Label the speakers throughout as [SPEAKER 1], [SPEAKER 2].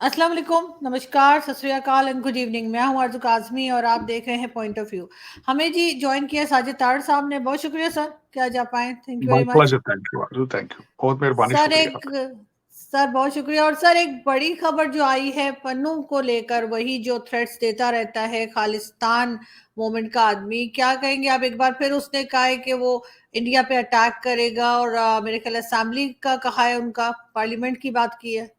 [SPEAKER 1] अस्सलाम वालेकुम, नमस्कार, सत श्री अकाल एंड गुड इवनिंग। मैं हूं आरज़ू काज़मी और आप देख रहे हैं पॉइंट ऑफ व्यू। हमें जी जॉइन किया साजिद तारड़ साहब ने, बहुत शुक्रिया सर कि आज आप आए। Thank you
[SPEAKER 2] my
[SPEAKER 1] very much
[SPEAKER 2] pleasure, thank you Arzoo, thank you, बहुत मेहरबानी,
[SPEAKER 1] सर।
[SPEAKER 2] शुक्रिया
[SPEAKER 1] एक
[SPEAKER 2] आपका।
[SPEAKER 1] सर बहुत शुक्रिया। और सर एक बड़ी खबर जो आई है पन्नू को लेकर, वही जो थ्रेट्स देता रहता है खालिस्तान मूवमेंट का आदमी, क्या कहेंगे आप? एक बार फिर उसने कहा है कि वो इंडिया पे अटैक करेगा और मेरे ख्याल असेंबली का कहा है, उनका पार्लियामेंट की बात की है।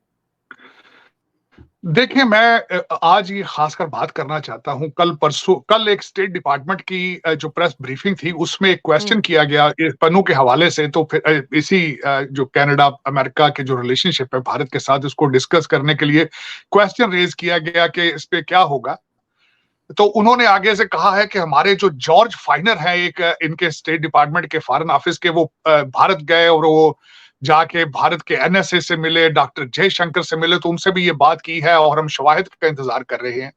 [SPEAKER 2] देखिए, मैं आज ये खासकर बात करना चाहता हूं। कल एक स्टेट डिपार्टमेंट की जो प्रेस ब्रीफिंग थी, उसमें एक क्वेश्चन
[SPEAKER 1] हम्म।
[SPEAKER 2] किया गया पन्नू के हवाले से। तो फिर इसी जो कनाडा अमेरिका के जो रिलेशनशिप है भारत के साथ, इसको डिस्कस करने के लिए क्वेश्चन रेज किया गया कि इस पे क्या होगा। तो उन्होंने आगे से कहा है कि हमारे जो जॉर्ज फाइनर हैं, एक इनके स्टेट डिपार्टमेंट के फॉरेन ऑफिस के, वो भारत गए और वो जाके भारत के एनएसए से मिले, डॉक्टर जयशंकर से मिले, तो उनसे भी ये बात की है और हम शवाहिद का इंतजार कर रहे हैं।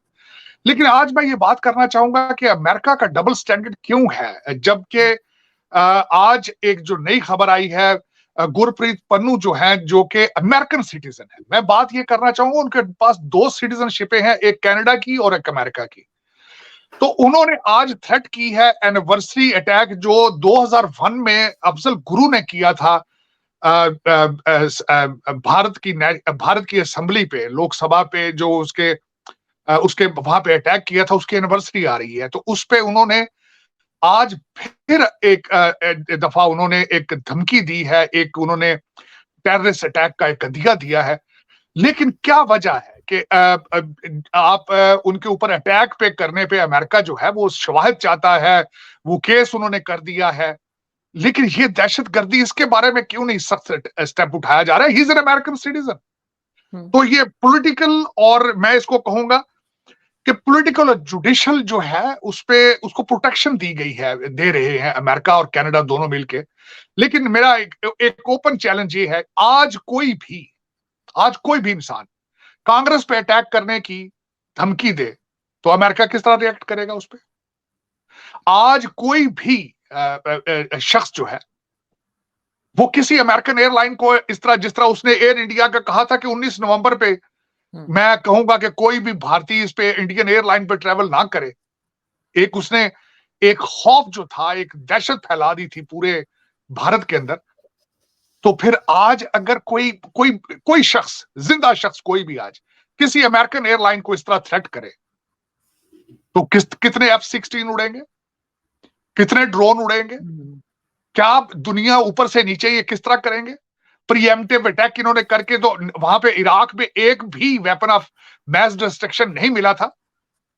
[SPEAKER 2] लेकिन आज मैं ये बात करना चाहूंगा कि अमेरिका का डबल स्टैंडर्ड क्यों है, जबकि आज एक जो नई खबर आई है, गुरप्रीत पन्नू जो है, जो कि अमेरिकन सिटीजन है। मैं बात ये करना चाहूंगा, उनके पास दो सिटीजनशिपें हैं, एक कनाडा की और एक अमेरिका की। तो उन्होंने आज थ्रेट की है एनिवर्सरी अटैक जो 2001 में अफजल गुरु ने किया था भारत की असेंबली पे, लोकसभा पे, जो उसके वहां पे अटैक किया था, उसकी एनिवर्सरी आ रही है। तो उस पे उन्होंने आज फिर एक दफा उन्होंने एक धमकी दी है, एक उन्होंने टेररिस्ट अटैक का एक दिया दिया है। लेकिन क्या वजह है कि आप उनके ऊपर अटैक पे करने पे अमेरिका जो है वो शवाहिद चाहता है, वो केस उन्होंने कर दिया है। लेकिन ये दहशतगर्दी, इसके बारे में क्यों नहीं सख्त स्टेप उठाया जा रहा है? He is an American citizen.
[SPEAKER 1] Hmm.
[SPEAKER 2] तो ये पॉलिटिकल, और मैं इसको कहूंगा कि पॉलिटिकल और जुडिशियल जो है उस पे उसको प्रोटेक्शन दी गई है, दे रहे हैं अमेरिका और कनाडा दोनों मिलके। लेकिन मेरा एक ओपन चैलेंज ये है, आज कोई भी इंसान कांग्रेस पे अटैक करने की धमकी दे, तो अमेरिका किस तरह रिएक्ट करेगा उस पे? आज कोई भी शख्स जो है, वो किसी अमेरिकन एयरलाइन को इस तरह, जिस तरह उसने एयर इंडिया का कहा था कि 19 नवंबर पे मैं कहूंगा कि कोई भी भारतीय इस पे इंडियन एयरलाइन पे ट्रेवल ना करे, एक उसने एक खौफ जो था, एक दहशत फैला दी थी पूरे भारत के अंदर। तो फिर आज अगर कोई कोई कोई शख्स, जिंदा शख्स कोई भी आज किसी अमेरिकन एयरलाइन को इस तरह थ्रेट करे, तो कितने F-16 उड़ेंगे, कितने ड्रोन उड़ेंगे? क्या दुनिया ऊपर से नीचे ये किस तरह करेंगे? प्रीएम्प्टिव अटैक इन्होंने करके, तो वहां पे इराक में एक भी वेपन ऑफ मैस डिस्ट्रक्शन नहीं मिला था,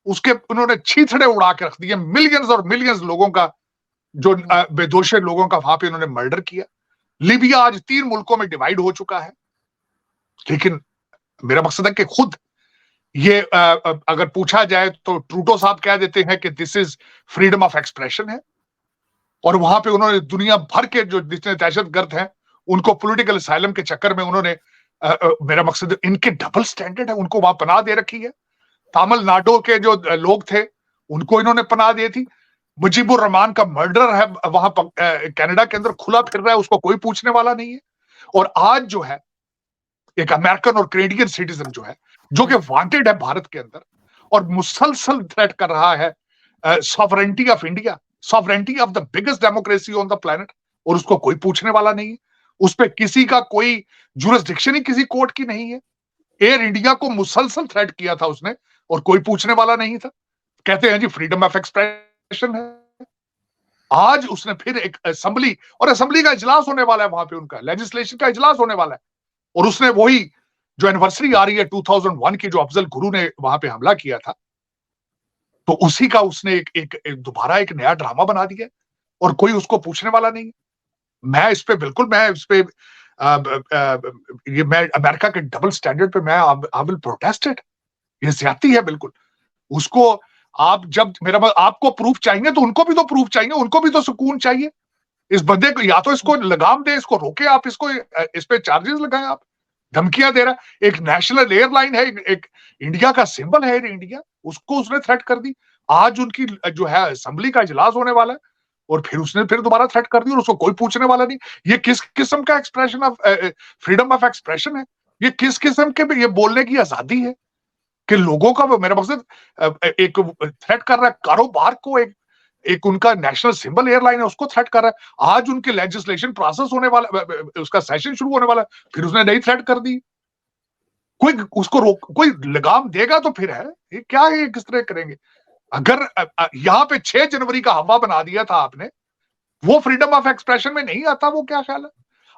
[SPEAKER 2] उसके उन्होंने छींथड़े उड़ा के रख दिए। मिलियंस और मिलियंस लोगों का, जो बेदोष लोगों का वहां पे उन्होंने मर्डर किया। लीबिया आज 3 मुल्कों में डिवाइड हो चुका है। लेकिन मेरा मकसद है कि खुद ये अगर पूछा जाए तो ट्रूडो साहब कह देते हैं कि this is freedom of expression है, और वहां पे उन्होंने दुनिया भर के जो जितने दहशतगर्द हैं उनको पॉलिटिकल असाइलम के चक्कर में उन्होंने मेरा मकसद, इनके डबल स्टैंडर्ड है, उनको वहां पनाह दे रखी है। तमिलनाडु के जो लोग थे उनको इन्होंने पनाह दी थी। मुजीबुर रहमान का मर्डर है वहां कनाडा के अंदर खुला फिर रहा है, उसको कोई पूछने वाला नहीं है। और आज जो है एक अमेरिकन और कैनेडियन सिटीजन जो है, जो कि वांटेड है भारत के अंदर, और मुसलसल थ्रेट कर रहा है sovereignty of India, sovereignty of the biggest democracy on the planet, और उसको कोई पूछने वाला नहीं है। उस पर किसी का कोई जुरिस्डिक्शन ही किसी कोर्ट की नहीं है। एयर इंडिया को मुसलसल थ्रेट किया था उसने, और कोई पूछने वाला नहीं था। कहते हैं जी फ्रीडम ऑफ एक्सप्रेशन है। आज उसने फिर एक असेंबली, और असेंबली का इजलास होने वाला है वहां पे, उनका लेजिस्लेशन का इजलास होने वाला है, और उसने वही जो एनिवर्सरी आ रही है 2001 की, जो अफजल गुरु ने वहां पे हमला किया था, तो उसी का उसने एक दोबारा एक नया ड्रामा बना दिया, और कोई उसको पूछने वाला नहीं। मैं इस पे बिल्कुल, मैं इस पे ये मैं अमेरिका के डबल स्टैंडर्ड पे मैं आई विल प्रोटेस्ट इट। ये ज्यादती है बिल्कुल। उसको आप जब आपको प्रूफ चाहिए तो उनको भी तो प्रूफ चाहिए, उनको भी तो सुकून चाहिए। इस बंदे को या तो इसको लगाम दे, इसको रोके, आप इसको इस पे चार्जेस लगाएं। आप धमकियां दे रहा है। एक नेशनल एयरलाइन है, एक इंडिया का सिंबल है एयर इंडिया, उसको उसने थ्रेट कर दी। आज उनकी जो है असेंबली का इजलास होने वाला है, और फिर उसने फिर दोबारा थ्रेट कर दी, और उसको कोई पूछने वाला नहीं। ये किस किस्म का expression of freedom of expression है? ये किस किस्म के ये बोलने की आजादी है कि लोगों का, मेरा मकसद एक थ्रेट कर रहा है कारोबार को, एक उनका नेशनल सिंबल एयरलाइन है उसको थ्रेट कर रहा है। आज उनके लेजिस्लेशन प्रोसेस होने वाला, उसका सेशन शुरू होने वाला, फिर उसने नई थ्रेट कर दी। कोई उसको रोक, कोई लगाम देगा तो फिर है, ये क्या है, किस तरह करेंगे? अगर यहाँ पे 6 जनवरी का हवा बना दिया था आपने, वो फ्रीडम ऑफ एक्सप्रेशन में नहीं आता, वो क्या ख्याल है?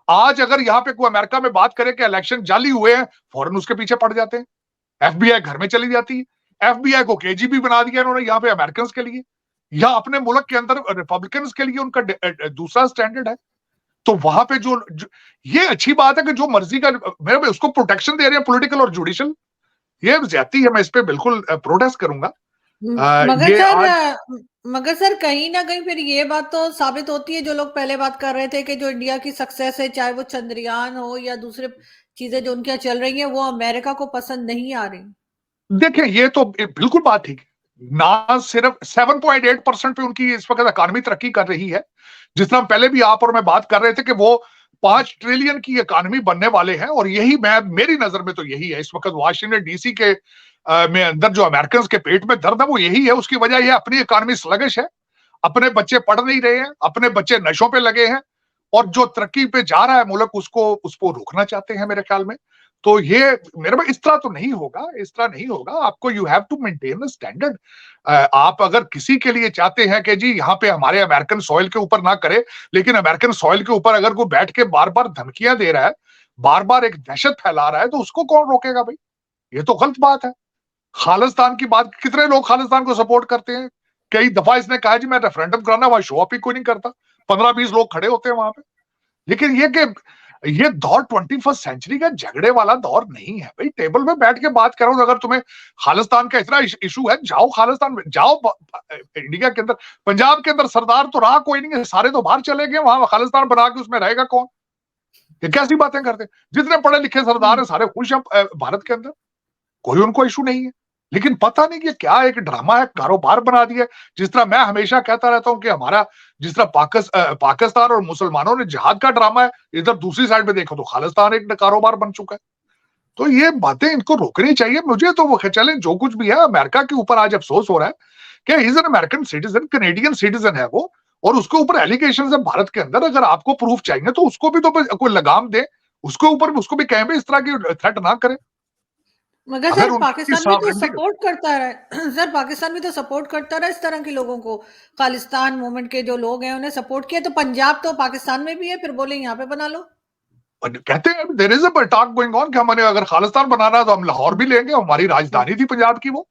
[SPEAKER 2] आज अगर यहाँ पे कोई अमेरिका में बात करे कि इलेक्शन जाली हुए हैं, फौरन उसके पीछे पड़ जाते हैं, एफबीआई घर में चली जाती है। एफबीआई को केजीबी बना दिया इन्होंने यहाँ पे अमेरिकन के लिए, या अपने मुल्क के अंदर रिपब्लिकन के लिए उनका दूसरा स्टैंडर्ड है। तो वहां पे जो ये अच्छी बात है कि जो मर्जी का, मेरे उसको प्रोटेक्शन दे रहे हैं पॉलिटिकल और जुडिशियल, ये ज्यादती है, मैं इस पे बिल्कुल प्रोटेस्ट करूंगा।
[SPEAKER 1] मगर
[SPEAKER 2] ये आज
[SPEAKER 1] सर मगर सर कहीं ना कहीं फिर ये बात तो साबित होती है, जो लोग पहले बात कर रहे थे कि जो इंडिया की सक्सेस है, चाहे वो चंद्रयान हो या दूसरे चीजें जो उनके यहाँ चल रही हैं, वो अमेरिका को पसंद नहीं आ रही।
[SPEAKER 2] देखें, ये तो बिल्कुल बात ठीक है ना। सिर्फ 7.8% पे उनकी इस वक्त इकॉनमी तरक्की कर रही है, जिस तरह पहले भी आप और मैं बात कर रहे थे कि वो 5 ट्रिलियन की इकॉनमी बनने वाले हैं, और यही मेरी नजर में तो यही है इस वक्त वाशिंगटन डीसी के में अंदर जो अमेरिकन के पेट में दर्द है वो यही है। उसकी वजह यह अपनी इकॉनमी स्लगिश है, अपने बच्चे पढ़ नहीं रहे हैं, अपने बच्चे नशों पे लगे हैं, और जो तरक्की पे जा रहा है मुल्क उसको रोकना चाहते हैं मेरे ख्याल में। तो ये मेरे में इस तरह तो नहीं होगा, इस तरह नहीं होगा। आपको you have to maintain standard. आप अगर किसी के लिए चाहते हैं कि जी यहाँ पे हमारे अमेरिकन सॉइल के ऊपर ना करे, लेकिन अमेरिकन सॉइल के ऊपर अगर कोई बैठ के बार बार धमकियां दे रहा है, बार बार एक दहशत फैला रहा है, तो उसको कौन रोकेगा भाई? ये तो गलत बात है। खालिस्तान की बात, कितने लोग खालिस्तान को सपोर्ट करते हैं? कई दफा इसने कहा जी मैं रेफरेंडम कराना, वहां शो अप ही कोई नहीं करता, 15-20 लोग खड़े होते हैं वहां पे। लेकिन ये कि ये दौर 21st सेंचुरी का झगड़े वाला दौर नहीं है भाई। टेबल में बैठ के बात करो, अगर तुम्हें खालिस्तान का इतना इशू है, जाओ खालिस्तान में, जाओ इंडिया के अंदर, पंजाब के अंदर सरदार तो रहा कोई नहीं है, सारे तो बाहर चले गए, वहां खालिस्तान बना के उसमें रहेगा कौन? ये कैसी बातें करते हैं? जितने पढ़े लिखे सरदार है सारे खुश हैं भारत के अंदर, कोई उनको इशू नहीं है। लेकिन पता नहीं कि क्या एक ड्रामा है, कारोबार बना दिया। जिस तरह मैं हमेशा कहता रहता हूं कि हमारा जिस तरह पाकिस्तान और मुसलमानों ने जिहाद का ड्रामा है, इधर दूसरी साइड पे देखो तो खालिस्तान एक कारोबार बन चुका है। तो ये बातें इनको रोकनी चाहिए। मुझे तो वो चलें जो कुछ भी है, अमेरिका के ऊपर आज अफसोस हो रहा है कि is an American citizen, Canadian citizen है वो, और उसके ऊपर एलिगेशन है भारत के अंदर। अगर आपको प्रूफ चाहिए तो उसको भी तो कोई लगाम दे, उसके ऊपर उसको भी कहें इस तरह की थ्रेट ना करे।
[SPEAKER 1] मगर
[SPEAKER 2] अगर
[SPEAKER 1] सर
[SPEAKER 2] उनकी
[SPEAKER 1] पाकिस्तान भी तो
[SPEAKER 2] सॉवरेनिटी,
[SPEAKER 1] सपोर्ट करता रहा सर पाकिस्तान भी तो सपोर्ट करता रहा इस तरह के लोगों को। खालिस्तान मूवमेंट के जो लोग हैं उन्हें सपोर्ट किया, तो पंजाब तो पाकिस्तान में भी है, फिर बोले यहाँ पे बना लो।
[SPEAKER 2] कहते हैं there is a talk going on कि हमने अगर खालिस्तान बनाना है तो हम लाहौर भी लेंगे, हमारी राजधानी थी पंजाब की वो।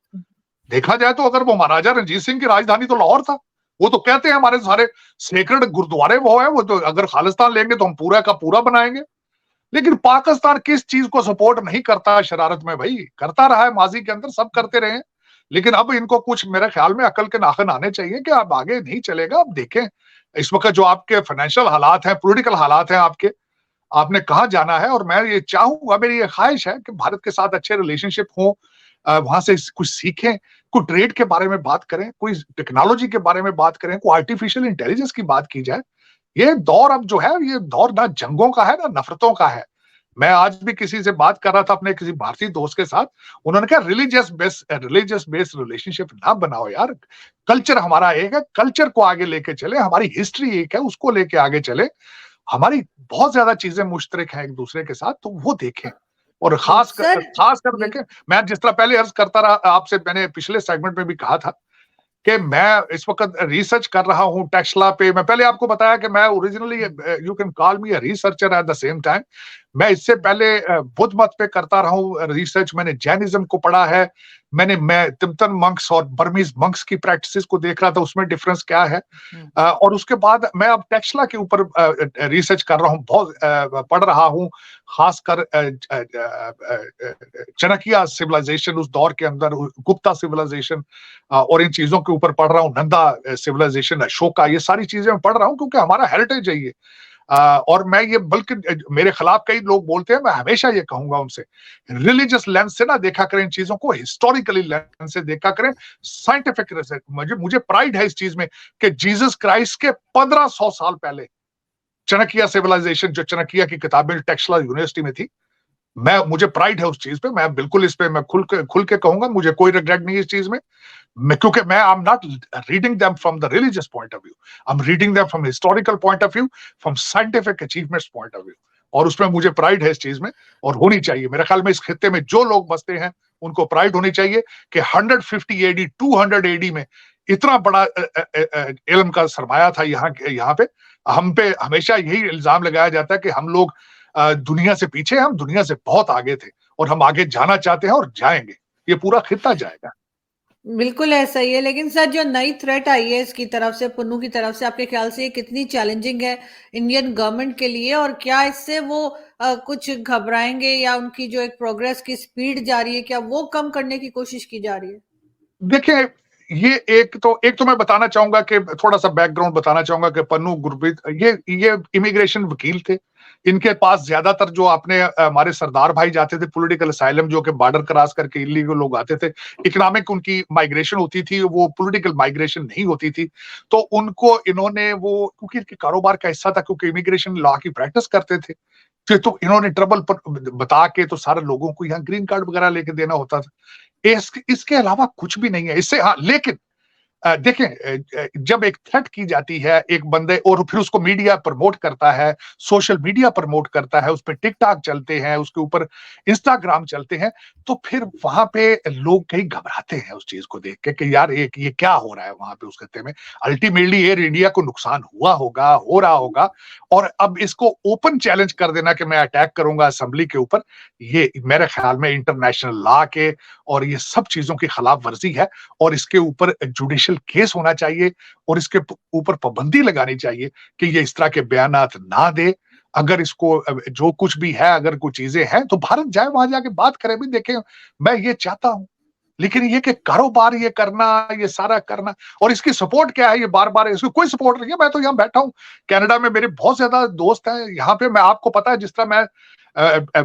[SPEAKER 2] देखा जाए तो अगर वो महाराजा रंजीत सिंह की राजधानी तो लाहौर था। वो तो कहते हैं हमारे सारे सेक्रेड गुरुद्वारे वो है, वो तो अगर खालिस्तान लेंगे तो हम पूरा का पूरा बनाएंगे। लेकिन पाकिस्तान किस चीज को सपोर्ट नहीं करता शरारत में भाई? करता रहा है माजी के अंदर, सब करते रहे। लेकिन अब इनको कुछ मेरे ख्याल में अकल के नाखन आने चाहिए कि अब आगे नहीं चलेगा। अब देखें इस वक्त जो आपके फाइनेंशियल हालात हैं, पॉलिटिकल हालात हैं आपके, आपने कहाँ जाना है। और मैं ये चाहूंगा, मेरी ये ख्वाहिश है कि भारत के साथ अच्छे रिलेशनशिप हो, वहां से कुछ सीखें, कोई ट्रेड के बारे में बात करें, कोई टेक्नोलॉजी के बारे में बात करें, कोई आर्टिफिशियल इंटेलिजेंस की बात की जाए। ये दौर अब जो है, ये दौर ना जंगों का है ना नफरतों का है। मैं आज भी किसी से बात कर रहा था अपने किसी भारतीय दोस्त के साथ, उन्होंने कहा रिलीजियस बेस्ड रिलेशनशिप ना बनाओ यार। कल्चर हमारा एक है, कल्चर को आगे लेके चले, हमारी हिस्ट्री एक है, उसको लेके आगे चले। हमारी बहुत ज्यादा चीजें मुश्तरक हैं एक दूसरे के साथ, तो वो देखें। और
[SPEAKER 1] सर
[SPEAKER 2] खास कर
[SPEAKER 1] ये
[SPEAKER 2] देखें, मैं जिस तरह पहले अर्ज करता रहा आपसे, मैंने पिछले सेगमेंट में भी कहा था कि मैं इस वक्त रिसर्च कर रहा हूं टेस्ला पे। मैं पहले आपको बताया कि मैं originally, you can call me a researcher at the same time. मैं इससे पहले बुद्ध मत पे करता रहा हूं रिसर्च, मैंने जैनिज्म को पढ़ा है, मैं तिब्बतन मंक्स और बर्मीज मंक्स की प्रैक्टिसेस को देख रहा था, उसमें डिफरेंस क्या है। और उसके बाद मैं अब टेस्ला के ऊपर रिसर्च कर रहा हूँ, बहुत पढ़ रहा हूँ, खासकर चाणक्य सिविलाइजेशन उस दौर के अंदर, गुप्ता सिविलाइजेशन, और इन चीजों के ऊपर पढ़ रहा हूँ, नंदा सिविलाइजेशन, अशोका, ये सारी चीजें मैं पढ़ रहा हूँ क्योंकि हमारा हेरिटेज है ये। और मैं ये, बल्कि मेरे खिलाफ कई लोग बोलते हैं, मैं हमेशा ये कहूंगा उनसे, रिलीजियस लेंस से ना देखा करें इन चीजों को, हिस्टोरिकली लेंस से देखा करें, साइंटिफिक रिसर्च। मुझे प्राइड है इस चीज में कि जीसस क्राइस्ट के 1500 साल पहले चाणक्य सिविलाइजेशन, जो चाणक्य की किताबें टेक्सला यूनिवर्सिटी में थी, मुझे प्राइड है उस चीज पे, मैं बिल्कुल इस पे मैं खुल के कहूंगा, मुझे कोई रिग्रेट नहीं है इस चीज में। क्योंकि मैं I am not reading them from the religious point of view, I am reading them from historical point of view, from scientific achievements point of view, और उसमें मुझे प्राइड है इस चीज में, और होनी चाहिए। मेरे ख्याल में इस खित्ते में जो लोग बसते हैं उनको प्राइड होनी चाहिए कि 150 एडी 200 एडी में इतना बड़ा इल्म का सरमाया था यहाँ पे। हम पे हमेशा यही इल्जाम लगाया जाता है कि हम लोग दुनिया से पीछे, हम दुनिया से बहुत आगे थे और हम आगे जाना चाहते हैं और जाएंगे, ये पूरा खित्ता जाएगा।
[SPEAKER 1] बिल्कुल ऐसा ही है। लेकिन सर, जो नई थ्रेट आई है इसकी तरफ से, पुन्नू की तरफ से, आपके ख्याल से ये कितनी चैलेंजिंग है इंडियन गवर्नमेंट के लिए, और क्या इससे वो कुछ घबराएंगे, या उनकी जो एक प्रोग्रेस की स्पीड जा रही है क्या वो कम करने की कोशिश की जा रही है?
[SPEAKER 2] देखिए, ये एक तो मैं बताना चाहूंगा कि थोड़ा सा बैकग्राउंड बताना चाहूंगा कि पन्नू गुरप्रीत ये इमिग्रेशन वकील थे। इनके पास ज्यादातर जो अपने हमारे सरदार भाई जाते थे पॉलिटिकल असाइलम, जो कि बॉर्डर क्रॉस करके इलीगल लोग आते थे, इकोनॉमिक उनकी माइग्रेशन होती थी, वो पॉलिटिकल माइग्रेशन नहीं होती थी। तो उनको इन्होंने वो, क्योंकि इनके कारोबार का हिस्सा था, क्योंकि इमिग्रेशन लॉ की प्रैक्टिस करते थे, फिर तो इन्होंने ट्रबल पर बता के तो सारे लोगों को यहाँ ग्रीन कार्ड वगैरह लेके देना होता था। इसके अलावा कुछ भी नहीं है इससे। हाँ, लेकिन देखें, जब एक थ्रेट की जाती है एक बंदे, और फिर उसको मीडिया प्रमोट करता है, सोशल मीडिया प्रमोट करता है, उस पर टिकटॉक चलते हैं, उसके ऊपर इंस्टाग्राम चलते हैं, तो फिर वहां पे लोग कहीं घबराते हैं उस चीज को देख के कि यार ये क्या हो रहा है वहां पे उस खत्ते में। अल्टीमेटली एयर इंडिया को नुकसान हुआ होगा, हो रहा होगा, और अब इसको ओपन चैलेंज कर देना कि मैं अटैक करूंगा असेंबली के ऊपर, ये मेरे ख्याल में इंटरनेशनल लॉ के और ये सब चीजों की खिलाफ वर्जी है, और इसके ऊपर जुडिशियल केस होना चाहिए, और इसके ऊपर पाबंदी लगानी चाहिए कि ये इस तरह के बयानात ना दे। अगर इसको जो कुछ भी है, अगर कुछ चीजें हैं तो भारत जाए, वहां जाके बात करे भी। देखें, मैं ये चाहता हूं, लेकिन ये कि कारोबार ये करना, ये सारा करना, और इसकी सपोर्ट क्या है, ये बार बार इसकी कोई सपोर्ट नहीं है। मैं तो यहाँ बैठा हूँ कनाडा में, मेरे बहुत ज्यादा दोस्त हैं यहाँ पे। मैं आपको पता है जिस तरह मैं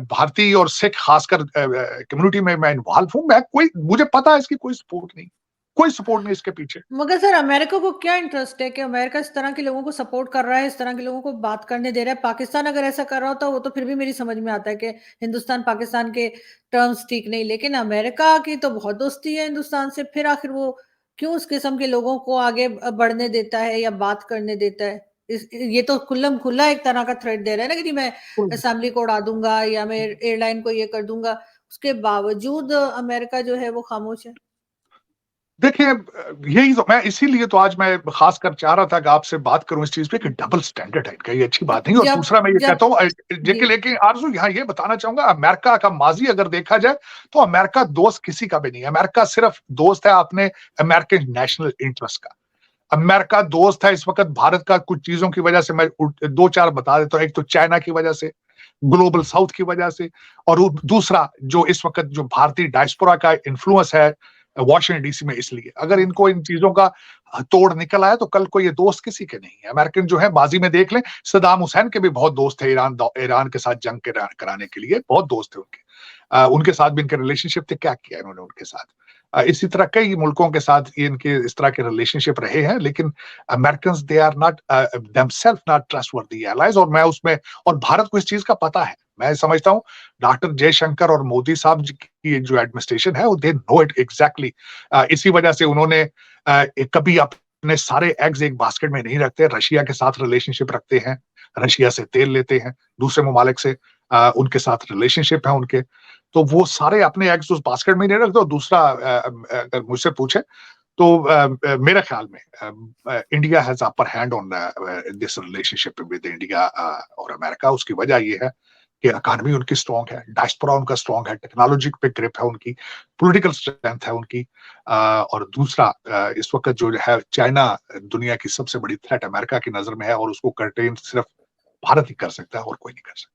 [SPEAKER 2] भारतीय और सिख खासकर कम्युनिटी में मैं इन्वॉल्व हूं, मुझे पता है इसकी कोई सपोर्ट नहीं, कोई सपोर्ट नहीं इसके पीछे।
[SPEAKER 1] मगर सर, अमेरिका को क्या इंटरेस्ट है कि अमेरिका इस तरह के लोगों को सपोर्ट कर रहा है, इस तरह के लोगों को बात करने दे रहा है? पाकिस्तान अगर ऐसा कर रहा होता वो तो फिर भी मेरी समझ में आता है कि हिंदुस्तान पाकिस्तान के टर्म्स ठीक नहीं, लेकिन अमेरिका की तो बहुत दोस्ती है हिंदुस्तान से, फिर आखिर वो क्यों उस किस्म के लोगों को आगे बढ़ने देता है या बात करने देता है? ये तो खुल्लम खुल्ला एक तरह का थ्रेट दे रहा है ना कि मैं असेंबली को उड़ा दूंगा या मैं एयरलाइन को ये कर दूंगा। उसके बावजूद अमेरिका जो है वो खामोश है।
[SPEAKER 2] देखिए, यही तो मैं, इसीलिए तो आज मैं खासकर चाह रहा था कि आपसे बात करूं इस चीज पे कि डबल स्टैंडर्ड है इनका, ये अच्छी बात नहीं। और
[SPEAKER 1] जब
[SPEAKER 2] दूसरा मैं ये
[SPEAKER 1] जब
[SPEAKER 2] कहता हूं,
[SPEAKER 1] जी,
[SPEAKER 2] लेकिन आरजू यहाँ ये बताना चाहूंगा, अमेरिका का माजी अगर देखा जाए तो अमेरिका दोस्त किसी का भी नहीं है। अमेरिका सिर्फ दोस्त है अपने अमेरिकन नेशनल इंटरेस्ट का। अमेरिका दोस्त है इस वक्त भारत का कुछ चीजों की वजह से, मैं दो चार बता देता हूं। एक तो चाइना की वजह से, ग्लोबल साउथ की वजह से, और दूसरा जो इस वक्त जो भारतीय डायस्पोरा का इन्फ्लुएंस है वॉशिंगटन डीसी में। इसलिए अगर इनको इन चीजों का तोड़ निकल आया तो कल को ये दोस्त किसी के नहीं है। अमेरिकन जो है, बाजी में देख लें, सदाम हुसैन के भी बहुत दोस्त थे, ईरान के साथ जंग कराने के लिए बहुत दोस्त थे उनके। उनके साथ भी इनके रिलेशनशिप थे, क्या किया इन्होंने उनके साथ। इसी तरह कई मुल्कों के साथ इनके इस तरह के रिलेशनशिप रहे हैं, लेकिन American they are not themselves not trustworthy allies. और मैं उसमें, और भारत को इस चीज का पता है। मैं समझता हूं डॉक्टर जयशंकर और मोदी साहब की जो एडमिनिस्ट्रेशन है, वो दे नो इट एग्जैक्टली। इसी वजह से उन्होंने कभी अपने सारे एग्स एक बास्केट में नहीं रखते, रशिया के साथ रिलेशनशिप रखते हैं, रशिया से तेल लेते हैं, दूसरे ममालिक से उनके साथ रिलेशनशिप है उनके। तो वो सारे अपने एग्स उस बास्केट में नहीं रखते। और दूसरा, अगर मुझसे पूछे तो मेरे ख्याल में India has upper hand on this relationship with India और अमेरिका। उसकी वजह ये है कि इकोनॉमी उनकी स्ट्रांग है, डायस्पोरा उनका स्ट्रांग है, टेक्नोलॉजी पे ग्रिप है उनकी, पॉलिटिकल स्ट्रेंथ है उनकी। और दूसरा, इस वक्त जो है चाइना दुनिया की सबसे बड़ी थ्रेट अमेरिका की नजर में है, और उसको कंटेन सिर्फ भारत ही कर सकता है और कोई नहीं कर सकता।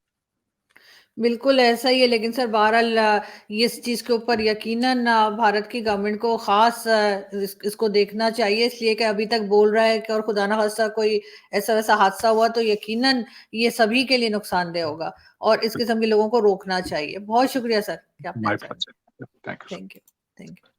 [SPEAKER 1] बिल्कुल ऐसा ही है। लेकिन सर, बहरहाल ये इस चीज़ के ऊपर यकीनन भारत की गवर्नमेंट को ख़ास इसको देखना चाहिए, इसलिए कि अभी तक बोल रहा है कि और खुदा ना खास्ता कोई ऐसा वैसा हादसा हुआ तो यकीनन ये सभी के लिए नुकसानदेह होगा, और इस किस्म के लोगों को रोकना चाहिए। बहुत शुक्रिया सर कि आपने
[SPEAKER 2] my
[SPEAKER 1] answer.
[SPEAKER 2] Pleasure. Thank you.
[SPEAKER 1] Thank you. Thank you.